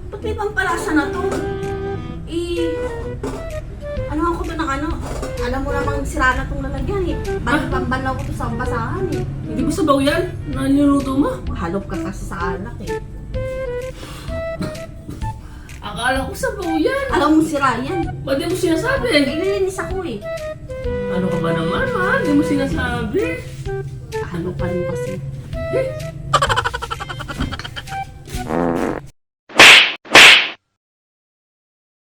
Ba't may pampalasa na to? Ano ako to ng ano? Alam mo namang sira na tong lalagyan eh. Pambanlaw ko to sa basahan eh. Hindi ba sabaw yan? Na niluto mo? Halop ka kasi sa alak eh. Akala ko sabaw yan. Alam mo sira yan. Ba't di mo sinasabi? Nililinis ako eh. Ano ka ba naman, ha? Di mo sinasabi. Halop ka rin kasi. Eh,